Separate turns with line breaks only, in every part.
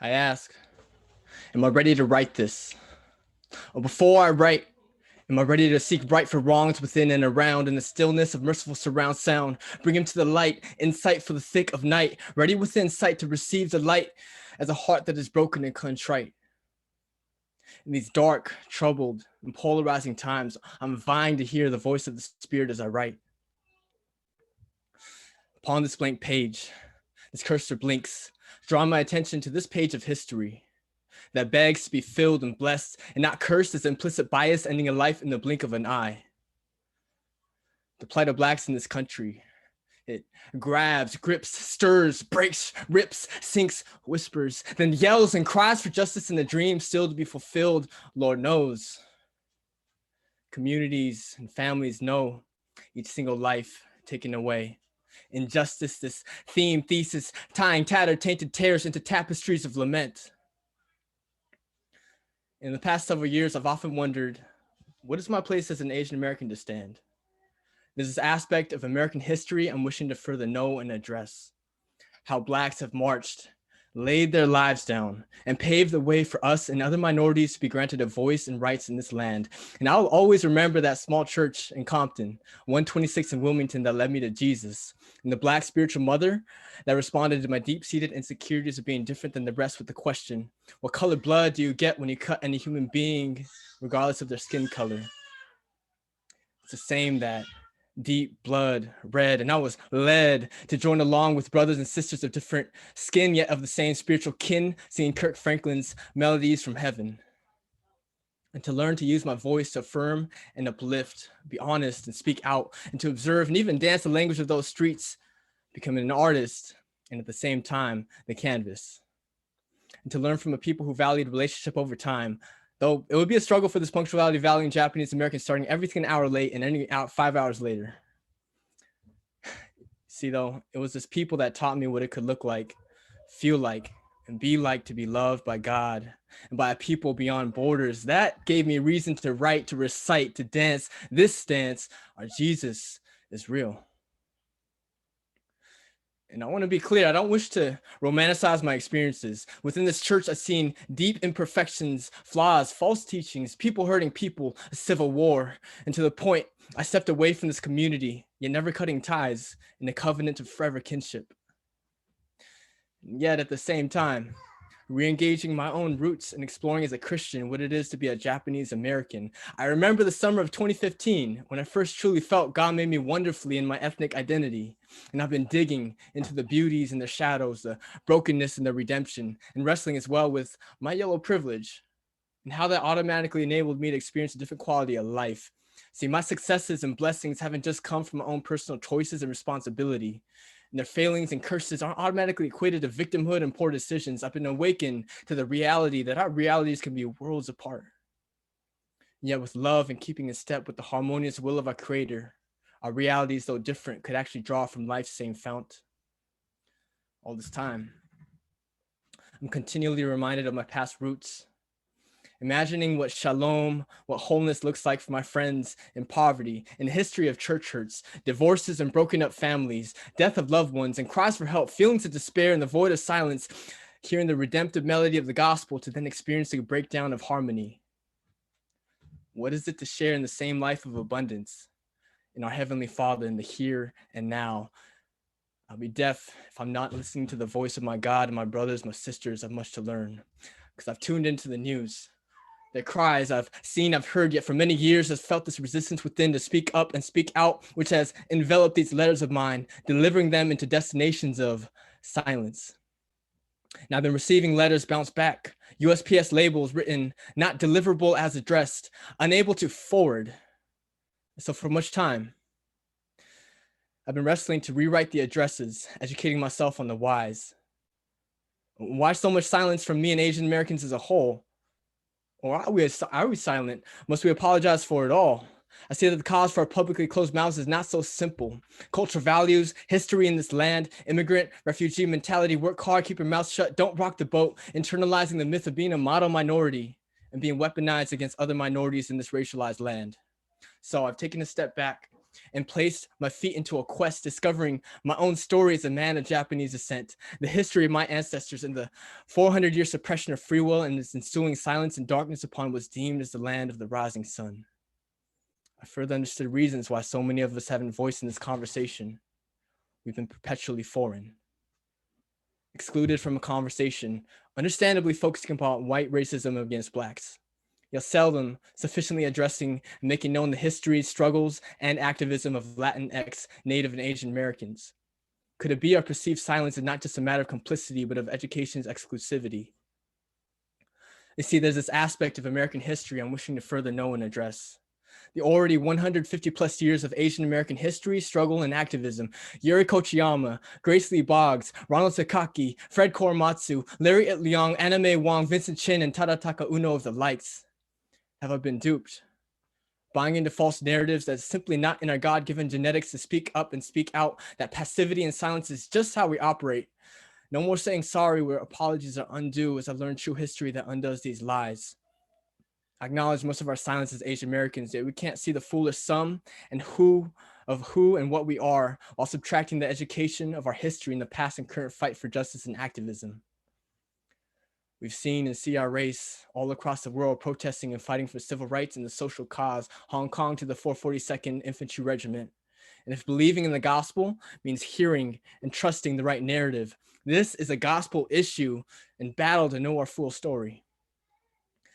I ask, am I ready to write this? Or before I write, am I ready to seek right for wrongs within and around in the stillness of merciful surround sound? Bring him to the light, insight for the thick of night, ready within sight to receive the light as a heart that is broken and contrite. In these dark, troubled, and polarizing times, I'm vying to hear the voice of the Spirit as I write. Upon this blank page, this cursor blinks, drawing my attention to this page of history that begs to be filled and blessed and not cursed as implicit bias ending a life in the blink of an eye. The plight of blacks in this country, it grabs, grips, stirs, breaks, rips, sinks, whispers, then yells and cries for justice in the dream still to be fulfilled, Lord knows. Communities and families know each single life taken away. Injustice, this theme, thesis, tying tattered, tainted tears into tapestries of lament. In the past several years, I've often wondered, what is my place as an Asian American to stand? There's this aspect of American history I'm wishing to further know and address. How Blacks have marched, laid their lives down, and paved the way for us and other minorities to be granted a voice and rights in this land. And I'll always remember that small church in Compton, 126 in Wilmington, that led me to Jesus, and the Black spiritual mother that responded to my deep-seated insecurities of being different than the rest with the question, what colored blood do you get when you cut any human being, regardless of their skin color? It's the same that deep blood, red, and I was led to join along with brothers and sisters of different skin, yet of the same spiritual kin, singing Kirk Franklin's Melodies from Heaven. And to learn to use my voice to affirm and uplift, be honest and speak out, and to observe and even dance the language of those streets, becoming an artist, and at the same time, the canvas. And to learn from a people who valued relationship over time, though it would be a struggle for this punctuality valuing Japanese Americans starting everything an hour late and ending out 5 hours later. See, though, it was this people that taught me what it could look like, feel like, and be like to be loved by God and by a people beyond borders. That gave me reason to write, to recite, to dance. This dance, our Jesus is real. And I want to be clear, I don't wish to romanticize my experiences. Within this church, I've seen deep imperfections, flaws, false teachings, people hurting people, a civil war. And to the point, I stepped away from this community, yet never cutting ties in a covenant of forever kinship. And yet at the same time, re-engaging my own roots and exploring as a Christian what it is to be a Japanese American. I remember the summer of 2015 when I first truly felt God made me wonderfully in my ethnic identity. And I've been digging into the beauties and the shadows, the brokenness and the redemption, and wrestling as well with my yellow privilege and how that automatically enabled me to experience a different quality of life. See, my successes and blessings haven't just come from my own personal choices and responsibility. And their failings and curses aren't automatically equated to victimhood and poor decisions. I've been awakened to the reality that our realities can be worlds apart. Yet with love and keeping in step with the harmonious will of our Creator, our realities, though different, could actually draw from life's same fount. All this time, I'm continually reminded of my past roots, imagining what shalom, what wholeness looks like for my friends in poverty, in the history of church hurts, divorces and broken up families, death of loved ones, and cries for help, feelings of despair in the void of silence, hearing the redemptive melody of the gospel to then experiencing a breakdown of harmony. What is it to share in the same life of abundance in our Heavenly Father in the here and now? I'll be deaf if I'm not listening to the voice of my God, and my brothers, my sisters have much to learn because I've tuned into the news. Their cries I've seen, I've heard, yet for many years has felt this resistance within to speak up and speak out, which has enveloped these letters of mine, delivering them into destinations of silence. And I've been receiving letters bounced back, USPS labels written, not deliverable as addressed, unable to forward. So for much time, I've been wrestling to rewrite the addresses, educating myself on the whys. Why so much silence from me and Asian Americans as a whole? Or are we silent? Must we apologize for it all? I say that the cause for our publicly closed mouths is not so simple. Cultural values, history in this land, immigrant, refugee mentality, work hard, keep your mouth shut, don't rock the boat, internalizing the myth of being a model minority and being weaponized against other minorities in this racialized land. So I've taken a step back, and placed my feet into a quest, discovering my own story as a man of Japanese descent, the history of my ancestors, and the 400-year suppression of free will and its ensuing silence and darkness upon what was deemed as the land of the rising sun. I further understood reasons why so many of us haven't voiced in this conversation. We've been perpetually foreign, excluded from a conversation, understandably focusing upon white racism against blacks, yet seldom sufficiently addressing and making known the histories, struggles, and activism of Latinx, Native, and Asian Americans. Could it be our perceived silence is not just a matter of complicity, but of education's exclusivity? You see, there's this aspect of American history I'm wishing to further know and address. The already 150 plus years of Asian American history, struggle, and activism. Yuri Kochiyama, Grace Lee Boggs, Ronald Takaki, Fred Korematsu, Larry Leong, Anna Mae Wong, Vincent Chin, and Tadataka Uno of the likes. Have I been duped? Buying into false narratives that's simply not in our God-given genetics to speak up and speak out, that passivity and silence is just how we operate. No more saying sorry where apologies are undue, as I've learned true history that undoes these lies. I acknowledge most of our silence as Asian Americans, yet we can't see the foolish sum and who and what we are, while subtracting the education of our history in the past and current fight for justice and activism. We've seen and see our race all across the world protesting and fighting for civil rights and the social cause, Hong Kong to the 442nd Infantry Regiment. And if believing in the gospel means hearing and trusting the right narrative, this is a gospel issue and battle to know our full story.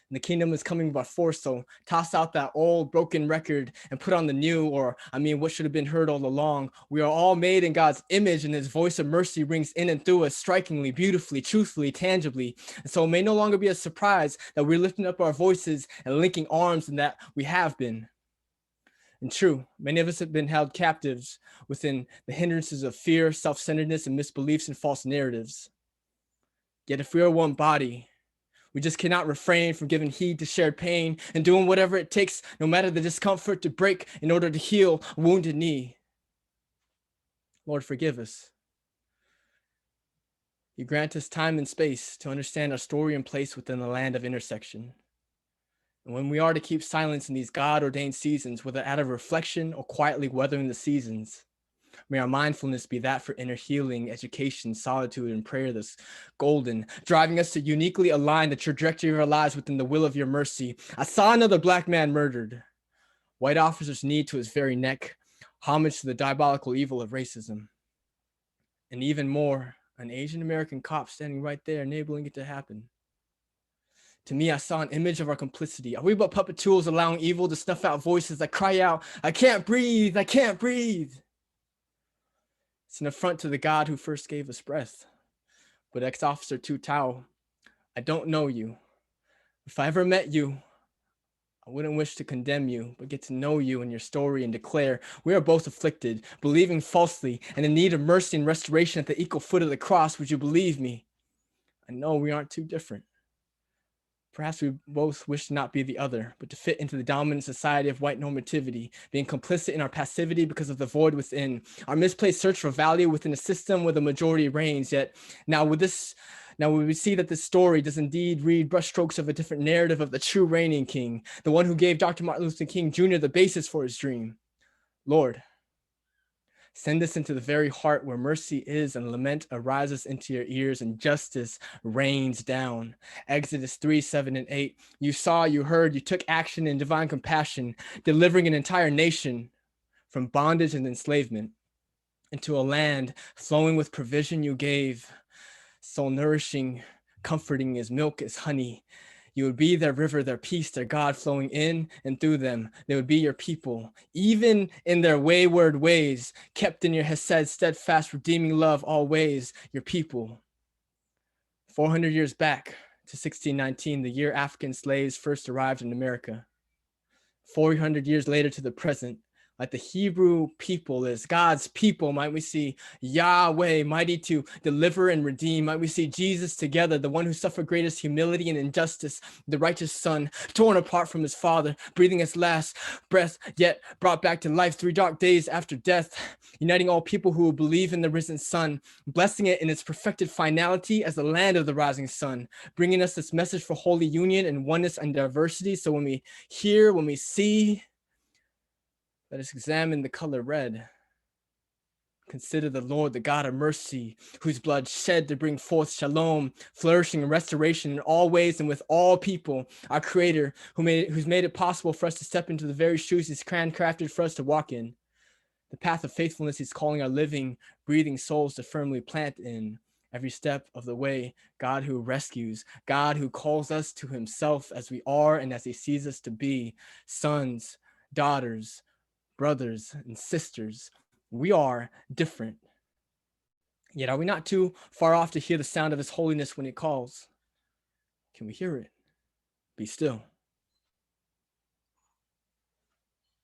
And the kingdom is coming by force, so toss out that old broken record and put on the new, or what should have been heard all along. We are all made in God's image, and his voice of mercy rings in and through us strikingly, beautifully, truthfully, tangibly. And so it may no longer be a surprise that we're lifting up our voices and linking arms, and that we have been. And true, many of us have been held captives within the hindrances of fear, self-centeredness, and misbeliefs and false narratives. Yet if we are one body, we just cannot refrain from giving heed to shared pain and doing whatever it takes, no matter the discomfort, to break in order to heal a wounded knee. Lord, forgive us. You grant us time and space to understand our story and place within the land of intersection. And when we are to keep silence in these God-ordained seasons, whether out of reflection or quietly weathering the seasons, may our mindfulness be that for inner healing, education, solitude, and prayer that's golden, driving us to uniquely align the trajectory of our lives within the will of your mercy. I saw another black man murdered. White officers knee to his very neck, homage to the diabolical evil of racism. And even more, an Asian American cop standing right there, enabling it to happen. To me, I saw an image of our complicity. Are we but puppet tools allowing evil to snuff out voices that cry out, I can't breathe, I can't breathe? It's an affront to the God who first gave us breath. But ex-officer Tu Tao, I don't know you. If I ever met you, I wouldn't wish to condemn you, but get to know you and your story and declare we are both afflicted, believing falsely, and in need of mercy and restoration at the equal foot of the cross. Would you believe me? I know we aren't too different. Perhaps we both wish to not be the other, but to fit into the dominant society of white normativity, being complicit in our passivity because of the void within, our misplaced search for value within a system where the majority reigns. Yet now we see that this story does indeed read brushstrokes of a different narrative of the true reigning king, the one who gave Dr. Martin Luther King Jr. the basis for his dream. Lord, send us into the very heart where mercy is and lament arises into your ears and justice rains down. Exodus 3, 7, and 8. You saw, you heard, you took action in divine compassion, delivering an entire nation from bondage and enslavement into a land flowing with provision you gave, soul nourishing, comforting as milk, as honey. You would be their river, their peace, their God flowing in and through them. They would be your people, even in their wayward ways, kept in your hesed, steadfast, redeeming love always, your people. 400 years back to 1619, the year African slaves first arrived in America. 400 years later to the present, like the Hebrew people is God's people, might we see Yahweh mighty to deliver and redeem. Might we see Jesus together, the one who suffered greatest humility and injustice, the righteous son, torn apart from his father, breathing his last breath, yet brought back to life 3 dark days after death, uniting all people who believe in the risen son, blessing it in its perfected finality as the land of the rising sun, bringing us this message for holy union and oneness and diversity. So when we hear, when we see, Let us examine the color red. Consider the Lord, the God of mercy, whose blood shed to bring forth shalom, flourishing and restoration in all ways and with all people. Our Creator, who's made it possible for us to step into the very shoes He's handcrafted for us to walk in. The path of faithfulness He's calling our living, breathing souls to firmly plant in. Every step of the way, God who rescues, God who calls us to Himself as we are and as He sees us to be, sons, daughters, brothers, and sisters. We are different. Yet are we not too far off to hear the sound of His holiness when He calls? Can we hear it? Be still.